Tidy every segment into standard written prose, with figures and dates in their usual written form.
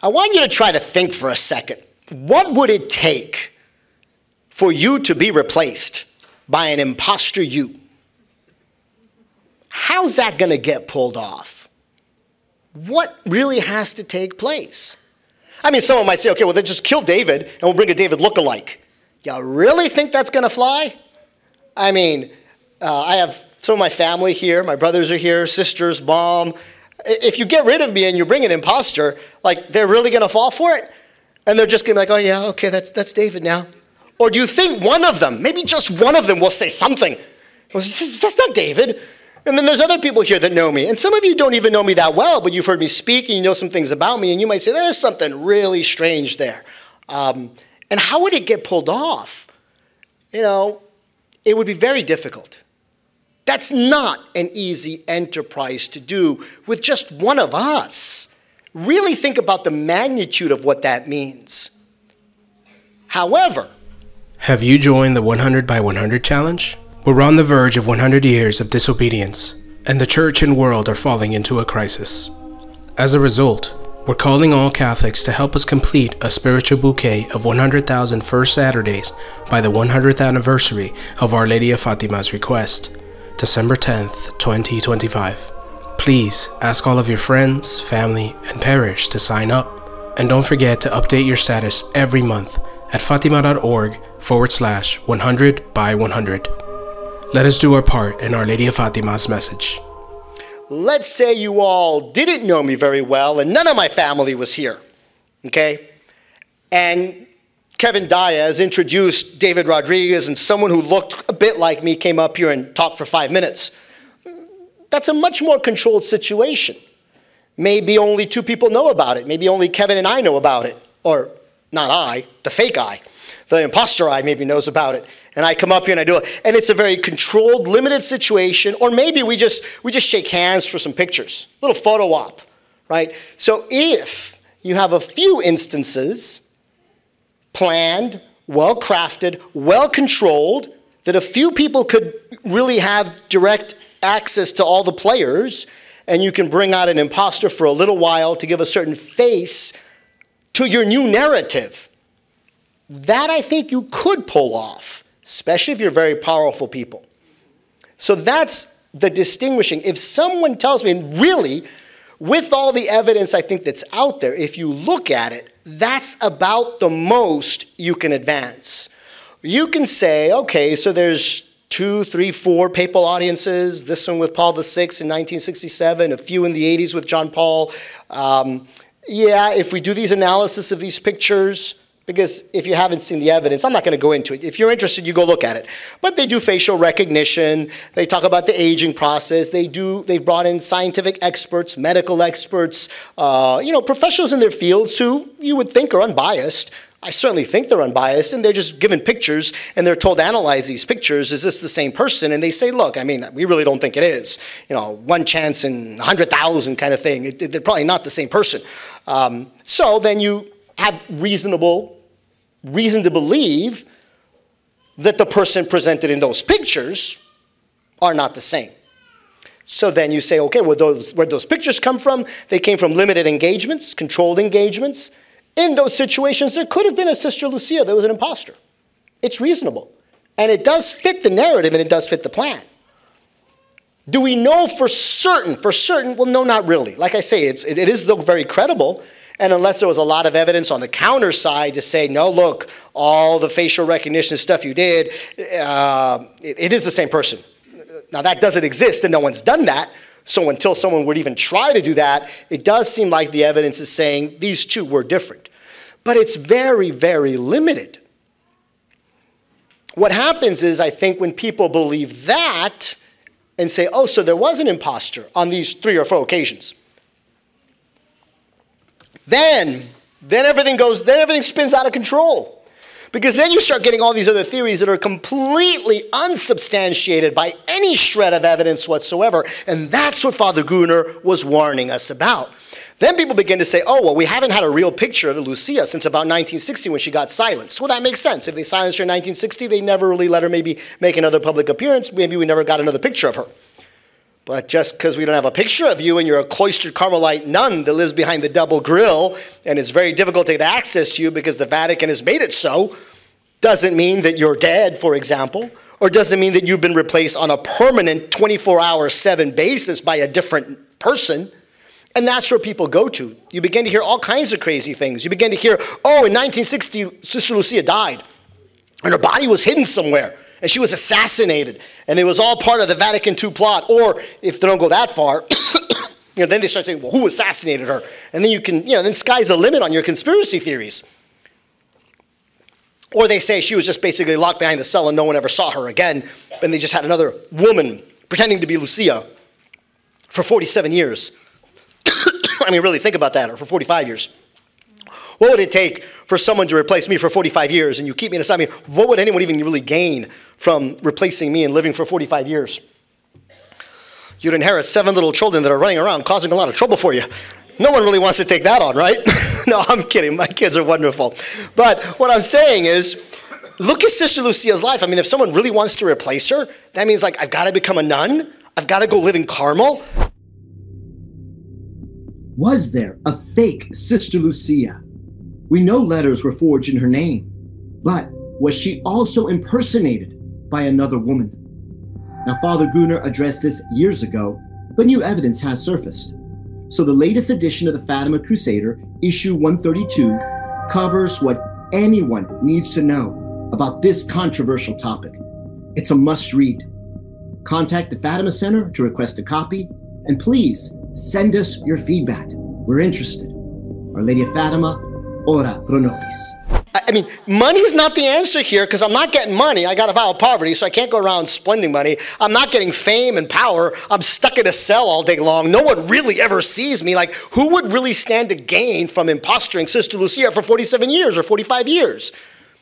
I want you to try to think for a second. What would it take for you to be replaced by an imposter you? How's that going to get pulled off? What really has to take place? I mean, someone might say, okay, well, then just kill David and we'll bring a David look-alike. You really think that's going to fly? I mean, I have some of my family here. My brothers are here, sisters, mom. If you get rid of me and you bring an imposter, like, they're really going to fall for it? And they're just going to be like, oh, yeah, okay, that's David now. Or do you think one of them, maybe just one of them, will say something? That's not David. And then there's other people here that know me. And some of you don't even know me that well, but you've heard me speak and you know some things about me. And you might say, there's something really strange there. And how would it get pulled off? You know, it would be very difficult. That's not an easy enterprise to do with just one of us. Really think about the magnitude of what that means. However, have you joined the 100 by 100 challenge? We're on the verge of 100 years of disobedience, and the church and world are falling into a crisis. As a result, we're calling all Catholics to help us complete a spiritual bouquet of 100,000 First Saturdays by the 100th anniversary of Our Lady of Fatima's request, December 10th, 2025. Please ask all of your friends, family, and parish to sign up, and don't forget to update your status every month at fatima.org/100 by 100. Let us do our part in Our Lady of Fatima's message. Let's say you all didn't know me very well and none of my family was here, okay? And Kevin Diaz introduced David Rodriguez and someone who looked a bit like me came up here and talked for 5 minutes. That's a much more controlled situation. Maybe only 2 people know about it. Maybe only Kevin and I know about it. Or not I, the fake I. The imposter I maybe knows about it. And I come up here and I do it. And it's a very controlled, limited situation. Or maybe we just shake hands for some pictures. A little photo op, right? So if you have a few instances, planned, well-crafted, well-controlled, that a few people could really have direct access to all the players, and you can bring out an imposter for a little while to give a certain face to your new narrative. That I think you could pull off, especially if you're very powerful people. So that's the distinguishing. If someone tells me, and really, with all the evidence I think that's out there, if you look at it, that's about the most you can advance. You can say, okay, so there's 2, 3, 4 papal audiences, this one with Paul VI in 1967, a few in the 80s with John Paul. Yeah, if we do these analysis of these pictures, because if you haven't seen the evidence, I'm not going to go into it. If you're interested, you go look at it. But they do facial recognition. They talk about the aging process. They've brought in scientific experts, medical experts, professionals in their fields who you would think are unbiased. I certainly think they're unbiased, and they're just given pictures, and they're told to analyze these pictures. Is this the same person? And they say, look, I mean, we really don't think it is. You know, 1 chance in 100,000 kind of thing. They're probably not the same person. So then you have reason to believe that the person presented in those pictures are not the same. So then you say, okay, where'd those pictures come from? They came from limited engagements, controlled engagements. In those situations, there could have been a Sister Lucia that was an imposter. It's reasonable. And it does fit the narrative, and it does fit the plan. Do we know for certain? Well, no, not really. Like I say, it is though very credible. And unless there was a lot of evidence on the counter side to say, no, look, all the facial recognition stuff you did, it is the same person. Now, that doesn't exist, and no one's done that. So until someone would even try to do that, it does seem like the evidence is saying these two were different. But it's very, very limited. What happens is, I think, when people believe that and say, oh, so there was an imposter on these 3 or 4 occasions, then everything spins out of control. Because then you start getting all these other theories that are completely unsubstantiated by any shred of evidence whatsoever. And that's what Father Gruner was warning us about. Then people begin to say, oh, well, we haven't had a real picture of Lucia since about 1960 when she got silenced. Well, that makes sense. If they silenced her in 1960, they never really let her maybe make another public appearance. Maybe we never got another picture of her. But just because we don't have a picture of you and you're a cloistered Carmelite nun that lives behind the double grill and it's very difficult to get access to you because the Vatican has made it so, doesn't mean that you're dead, for example, or doesn't mean that you've been replaced on a permanent 24/7 basis by a different person. And that's where people go to. You begin to hear all kinds of crazy things. You begin to hear, oh, in 1960, Sister Lucia died, and her body was hidden somewhere, and she was assassinated, and it was all part of the Vatican II plot. Or if they don't go that far, then they start saying, well, who assassinated her? And then you can, then sky's the limit on your conspiracy theories. Or they say she was just basically locked behind the cell and no one ever saw her again, and they just had another woman pretending to be Lucia for 47 years. I mean, really think about that, or for 45 years. What would it take for someone to replace me for 45 years and you keep me in a side? I mean, what would anyone even really gain from replacing me and living for 45 years? You'd inherit 7 little children that are running around causing a lot of trouble for you. No one really wants to take that on, right? No, I'm kidding. My kids are wonderful. But what I'm saying is, look at Sister Lucia's life. I mean, if someone really wants to replace her, that means like, I've got to become a nun. I've got to go live in Carmel. Was there a fake Sister Lucia? We know letters were forged in her name, but was she also impersonated by another woman? Now, Father Gruner addressed this years ago, but new evidence has surfaced. So the latest edition of the Fatima Crusader, issue 132, covers what anyone needs to know about this controversial topic. It's a must-read. Contact the Fatima Center to request a copy, and please send us your feedback. We're interested. Our Lady of Fatima, ora pro nobis. I mean, money's not the answer here because I'm not getting money. I got a vow of poverty, so I can't go around spending money. I'm not getting fame and power. I'm stuck in a cell all day long. No one really ever sees me. Like, who would really stand to gain from imposturing Sister Lucia for 47 years or 45 years?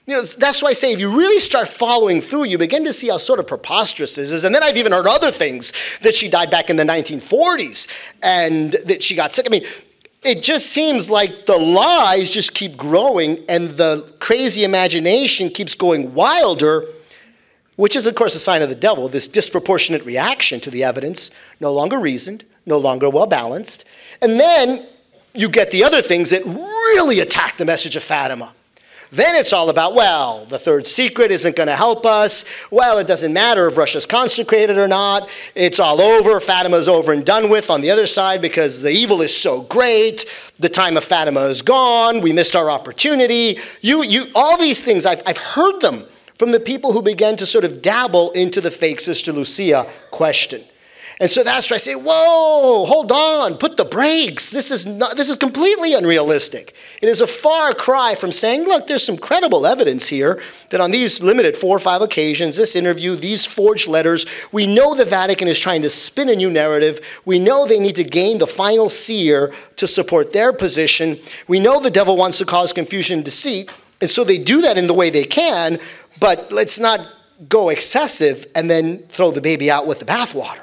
That's why I say if you really start following through, you begin to see how sort of preposterous this is. And then I've even heard other things, that she died back in the 1940s and that she got sick. I mean, it just seems like the lies just keep growing and the crazy imagination keeps going wilder, which is, of course, a sign of the devil, this disproportionate reaction to the evidence, no longer reasoned, no longer well-balanced. And then you get the other things that really attack the message of Fatima. Then it's all about, well, the third secret isn't going to help us. Well, it doesn't matter if Russia's consecrated or not. It's all over. Fatima's over and done with on the other side because the evil is so great. The time of Fatima is gone. We missed our opportunity. All these things, I've heard them from the people who began to sort of dabble into the fake Sister Lucia question. And so that's why I say, whoa, hold on, put the brakes. This is completely unrealistic. It is a far cry from saying, look, there's some credible evidence here that on these limited 4 or 5 occasions, this interview, these forged letters, we know the Vatican is trying to spin a new narrative. We know they need to gain the final seer to support their position. We know the devil wants to cause confusion and deceit, and so they do that in the way they can, but let's not go excessive and then throw the baby out with the bathwater.